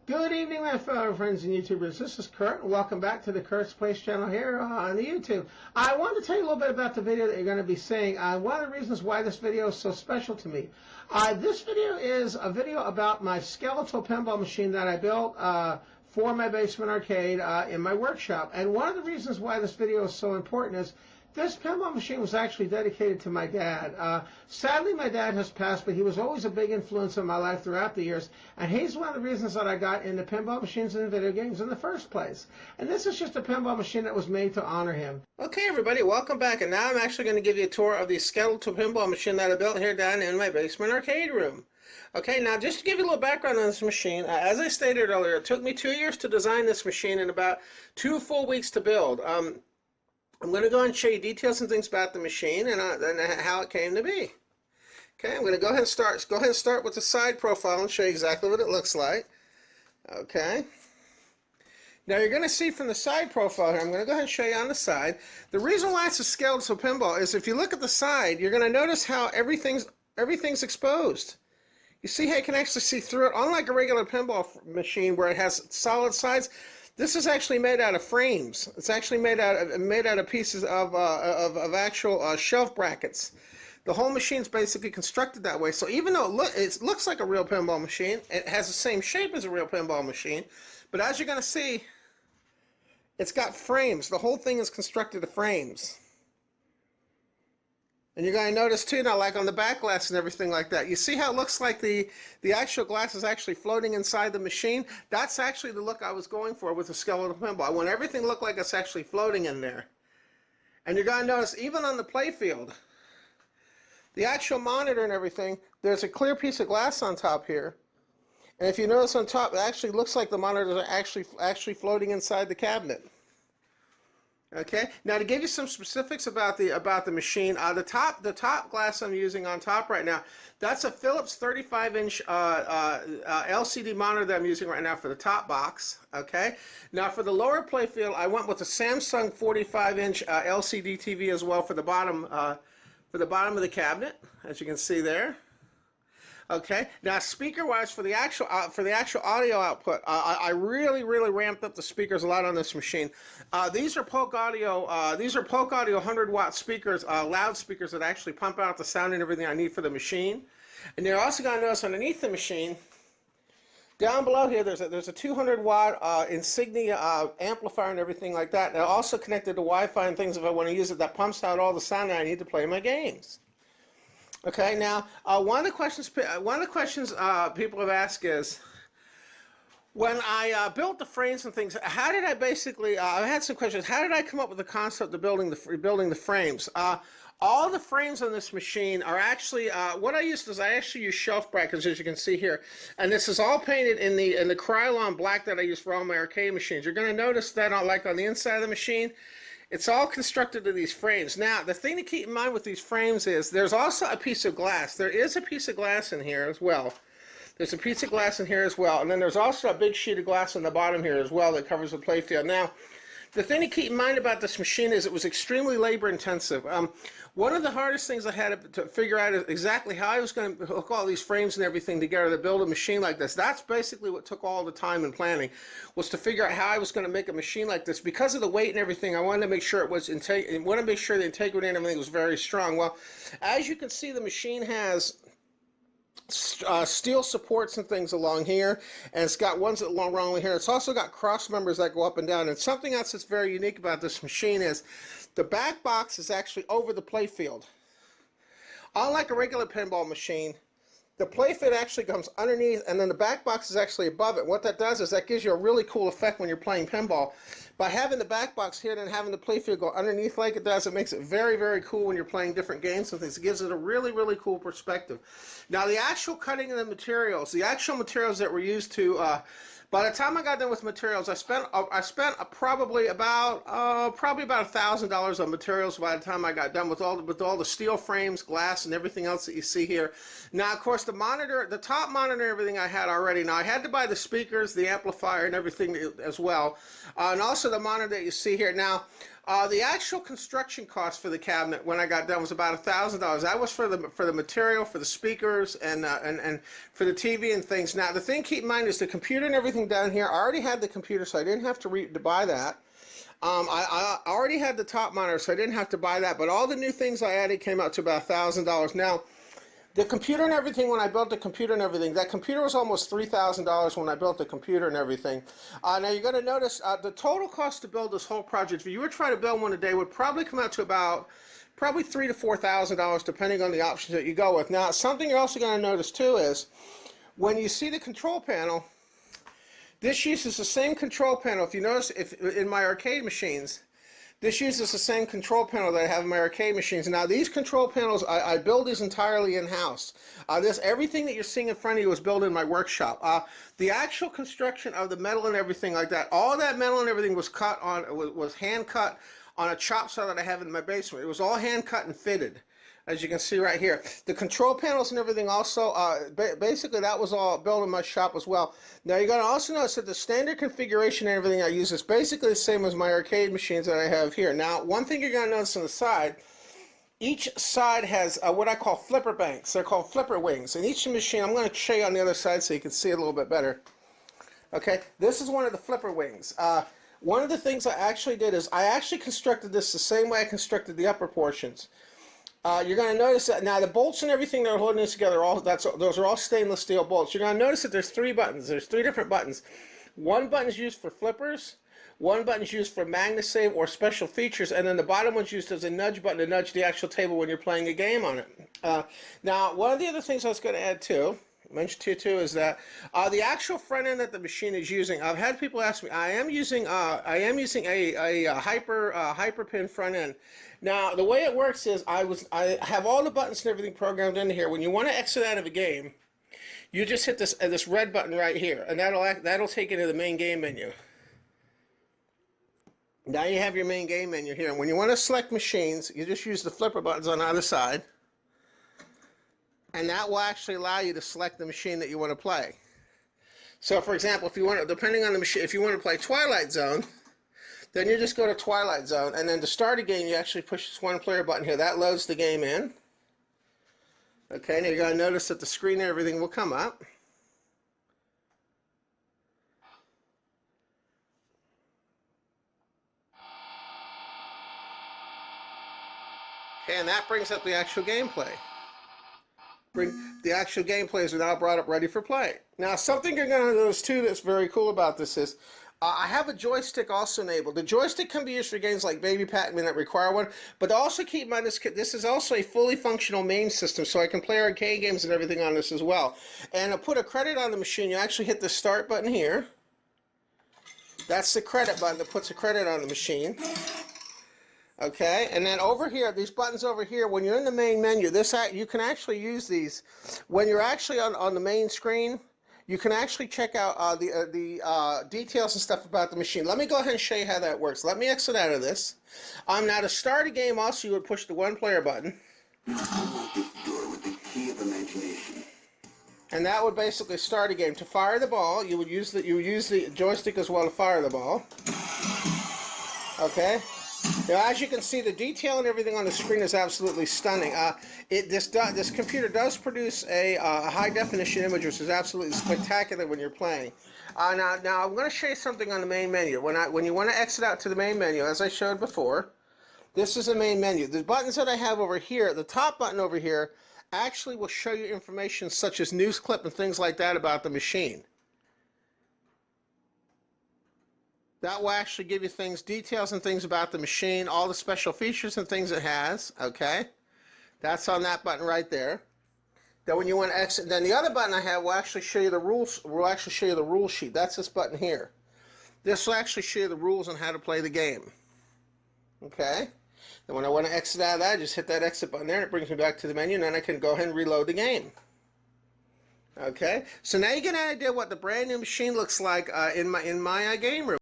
Good evening, my fellow friends and YouTubers. This is Kurt, and welcome back to the Kurt's Place channel here on the YouTube. I wanted to tell you a little bit about the video that you're going to be seeing. One of the reasons why this video is so special to me. This video is a video about my Skeletal pinball machine that I built for my basement arcade in my workshop. And one of the reasons why this video is so important is this pinball machine was actually dedicated to my dad. Sadly, my dad has passed, but he was always a big influence in my life throughout the years, and he's one of the reasons that I got into pinball machines and video games in the first place. And this is just a pinball machine that was made to honor him. Okay, everybody, welcome back, and now I'm actually going to give you a tour of the Skeletal pinball machine that I built here down in my basement arcade room. Okay, now just to give you a little background on this machine, as I stated earlier, it took me 2 years to design this machine and about 2 full weeks to build. I'm going to go and show you details and things about the machine and how it came to be. Okay, I'm going to go ahead and start with the side profile and show you exactly what it looks like. Okay. Now you're going to see from the side profile here, I'm going to go ahead and show you on the side. The reason why it's a skeletal pinball is if you look at the side, you're going to notice how everything's exposed. You see how you can actually see through it, unlike a regular pinball machine where it has solid sides. This is actually made out of frames. It's actually made out of pieces of actual shelf brackets. The whole machine's basically constructed that way. So even though it looks like a real pinball machine, it has the same shape as a real pinball machine. But as you're going to see, it's got frames. The whole thing is constructed of frames. And you're going to notice too now, like on the back glass and everything like that, you see how it looks like the actual glass is actually floating inside the machine? That's actually the look I was going for with the Skeletal pinball. I want everything to look like it's actually floating in there. And you're going to notice even on the playfield, the actual monitor and everything, there's a clear piece of glass on top here. And if you notice on top, it actually looks like the monitors are actually floating inside the cabinet. Okay, now to give you some specifics about the machine, the top glass I'm using on top right now, that's a Philips 35-inch LCD monitor that I'm using right now for the top box. Okay, now for the lower playfield, I went with a Samsung 45-inch LCD TV as well for the bottom of the cabinet, as you can see there. Okay, now speaker-wise, for the actual audio output, I really ramped up the speakers a lot on this machine. These are Polk Audio 100-watt speakers, loudspeakers that actually pump out the sound and everything I need for the machine. And you're also going to notice underneath the machine, down below here, there's a 200-watt Insignia amplifier and everything like that. And also connected to Wi-Fi and things if I want to use it. That pumps out all the sound that I need to play my games. Okay, now one of the questions people have asked is, when I built the frames and things, how did I basically? I had some questions. How did I come up with the concept of building the frames? All the frames on this machine are actually what I used is I actually use shelf brackets, as you can see here, and this is all painted in the Krylon black that I use for all my arcade machines. You're going to notice that like on the inside of the machine, it's all constructed of these frames. Now, the thing to keep in mind with these frames is there's also a piece of glass. There is a piece of glass in here as well. There's a piece of glass in here as well. And then there's also a big sheet of glass on the bottom here as well that covers the playfield. Now, the thing to keep in mind about this machine is it was extremely labor intensive. One of the hardest things I had to figure out is exactly how I was going to hook all these frames and everything together to build a machine like this. That's basically what took all the time and planning, was to figure out how I was going to make a machine like this. Because of the weight and everything, I wanted to make sure I wanted to make sure the integrity and everything was very strong. Well, as you can see, the machine has steel supports and things along here, and it's got ones that along wrong here. It's also got cross members that go up and down. And something else that's very unique about this machine is the back box is actually over the playfield. Unlike a regular pinball machine, the playfield actually comes underneath, and then the back box is actually above it. What that does is that gives you a really cool effect when you're playing pinball. By having the back box here and having the playfield go underneath like it does, it makes it very cool when you're playing different games and things. It gives it a really cool perspective. Now, the actual cutting of the materials that were used to, by the time I got done with materials, I spent probably about $1,000 on materials by the time I got done with all the steel frames, glass, and everything else that you see here. Now, of course, the top monitor, everything I had already. Now, I had to buy the speakers, the amplifier, and everything as well, and also the monitor that you see here. Now, The actual construction cost for the cabinet when I got done was about $1,000. That was for the material, for the speakers, and for the TV and things. Now the thing to keep in mind is the computer and everything down here. I already had the computer, so I didn't have to buy that. I already had the top monitor, so I didn't have to buy that. But all the new things I added came out to about $1,000. Now, the computer and everything, when I built the computer and everything, that computer was almost $3,000 when I built the computer and everything. Now you're going to notice the total cost to build this whole project, if you were trying to build one today, would probably come out to about probably $3,000 to $4,000 depending on the options that you go with. Now, something you're also going to notice too is when you see the control panel, this uses the same control panel. If you notice, if in my arcade machines, this uses the same control panel that I have in my arcade machines. Now these control panels, I build these entirely in-house. Everything that you're seeing in front of you was built in my workshop. The actual construction of the metal and everything like that, all that metal and everything was was hand cut on a chop saw that I have in my basement. It was all hand cut and fitted, as you can see right here. The control panels and everything also, basically that was all built in my shop as well. Now you're going to also notice that the standard configuration and everything I use is basically the same as my arcade machines that I have here. Now one thing you're going to notice on the side, each side has what I call flipper banks. They're called flipper wings. And each machine, I'm going to show you on the other side so you can see it a little bit better. Okay, this is one of the flipper wings. One of the things I actually did is I actually constructed this the same way I constructed the upper portions. You're going to notice that now the bolts and everything that are holding this together, those are all stainless steel bolts. You're going to notice that there's three buttons. There's three different buttons. One button is used for flippers, one button is used for magnet save or special features, and then the bottom one's used as a nudge button to nudge the actual table when you're playing a game on it. Now, one of the other things I was going to add too, mention to you too, is that the actual front end that the machine is using. I've had people ask me. I am using a hyper pin front end. Now the way it works is I have all the buttons and everything programmed in here. When you want to exit out of a game, you just hit this red button right here, and that'll take you to the main game menu. Now you have your main game menu here. And when you want to select machines, you just use the flipper buttons on either side. And that will actually allow you to select the machine that you want to play. So for example, if you want to, depending on the machine, if you want to play Twilight Zone, then you just go to Twilight Zone, and then to start a game, you actually push this one player button here. That loads the game in. Okay, now you're going to notice that the screen and everything will come up. Okay, and that brings up the actual gameplay. The actual gameplay is now brought up ready for play. Now something you're going to notice too that's very cool about this is I have a joystick also enabled. The joystick can be used for games like Baby Pac-Man that require one, but also keep in mind this is also a fully functional main system, so I can play arcade games and everything on this as well. And to put a credit on the machine, you actually hit the start button here. That's the credit button that puts a credit on the machine. Okay, and then over here, these buttons over here, when you're in the main menu, you can actually use these. When you're actually on the main screen, you can actually check out the details and stuff about the machine. Let me go ahead and show you how that works. Let me exit out of this. Now to start a game, also you would push the one player button. Unlock this door with the key of imagination. And that would basically start a game. To fire the ball, you would use the joystick as well to fire the ball. Okay. Now, as you can see, the detail and everything on the screen is absolutely stunning. This computer does produce a high-definition image, which is absolutely spectacular when you're playing. Now I'm going to show you something on the main menu. When you want to exit out to the main menu, as I showed before, this is the main menu. The buttons that I have over here, the top button over here, actually will show you information such as news clip and things like that about the machine. That will actually give you details and things about the machine, all the special features and things it has, okay? That's on that button right there. Then when you want to exit, then the other button I have will actually show you the rules, rule sheet. That's this button here. This will actually show you the rules on how to play the game. Okay? Then when I want to exit out of that, I just hit that exit button there, and it brings me back to the menu, and then I can go ahead and reload the game. Okay? So now you get an idea what the brand new machine looks like in my game room.